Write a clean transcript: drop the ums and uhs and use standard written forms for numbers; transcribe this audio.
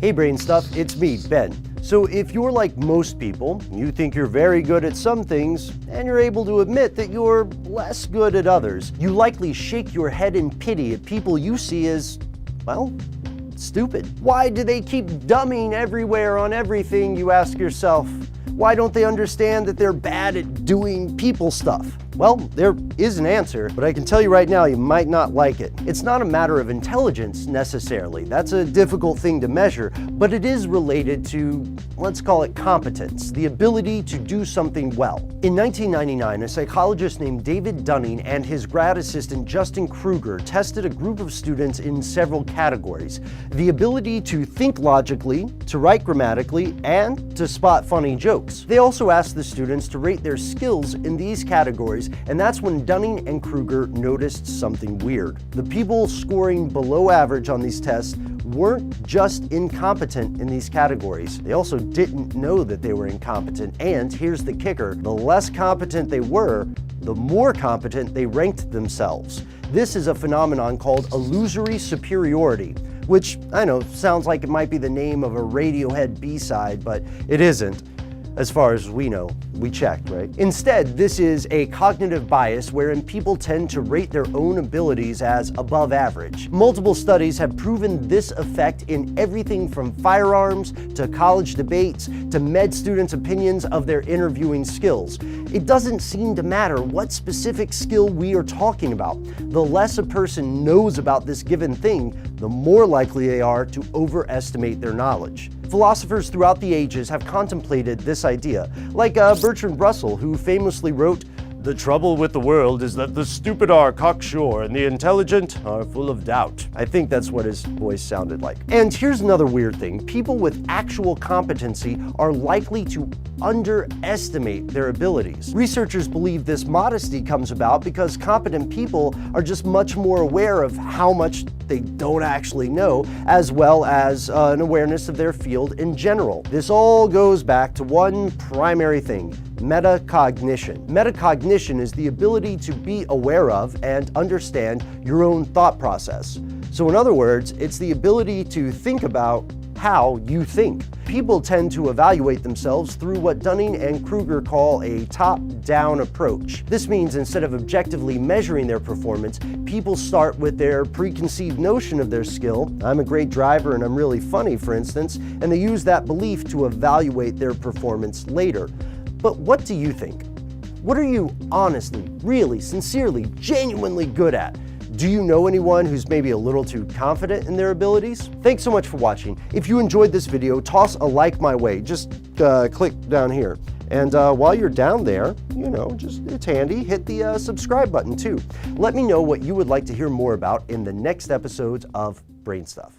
Hey Brain Stuff, it's me, Ben. So if you're like most people, you think you're very good at some things, and you're able to admit that you're less good at others, you likely shake your head in pity at people you see as, well, stupid. Why do they keep dumbing everywhere on everything, you ask yourself? Why don't they understand that they're bad at doing people stuff? Well, there is an answer, but I can tell you right now, you might not like it. It's not a matter of intelligence necessarily. That's a difficult thing to measure, but it is related to, let's call it competence, the ability to do something well. In 1999, a psychologist named David Dunning and his grad assistant Justin Kruger tested a group of students in several categories: the ability to think logically, to write grammatically, and to spot funny jokes. They also asked the students to rate their skills in these categories, and that's when Dunning and Kruger noticed something weird. The people scoring below average on these tests weren't just incompetent in these categories. They also didn't know that they were incompetent, and here's the kicker: the less competent they were, the more competent they ranked themselves. This is a phenomenon called illusory superiority, which I know sounds like it might be the name of a Radiohead B-side, but it isn't. As far as we know, we checked, right? Instead, this is a cognitive bias wherein people tend to rate their own abilities as above average. Multiple studies have proven this effect in everything from firearms to college debates to med students' opinions of their interviewing skills. It doesn't seem to matter what specific skill we are talking about. The less a person knows about this given thing, the more likely they are to overestimate their knowledge. Philosophers throughout the ages have contemplated this idea, like Bertrand Russell, who famously wrote, "The trouble with the world is that the stupid are cocksure and the intelligent are full of doubt." I think that's what his voice sounded like. And here's another weird thing: people with actual competency are likely to underestimate their abilities. Researchers believe this modesty comes about because competent people are just much more aware of how much they don't actually know, as well as an awareness of their field in general. This all goes back to one primary thing: metacognition. Metacognition is the ability to be aware of and understand your own thought process. So in other words, it's the ability to think about how you think. People tend to evaluate themselves through what Dunning and Kruger call a top-down approach. This means instead of objectively measuring their performance, people start with their preconceived notion of their skill. I'm a great driver and I'm really funny, for instance, and they use that belief to evaluate their performance later. But what do you think? What are you honestly, really, sincerely, genuinely good at? Do you know anyone who's maybe a little too confident in their abilities? Thanks so much for watching. If you enjoyed this video, toss a like my way. Just click down here. And while you're down there, it's handy, hit the subscribe button too. Let me know what you would like to hear more about in the next episodes of Brain Stuff.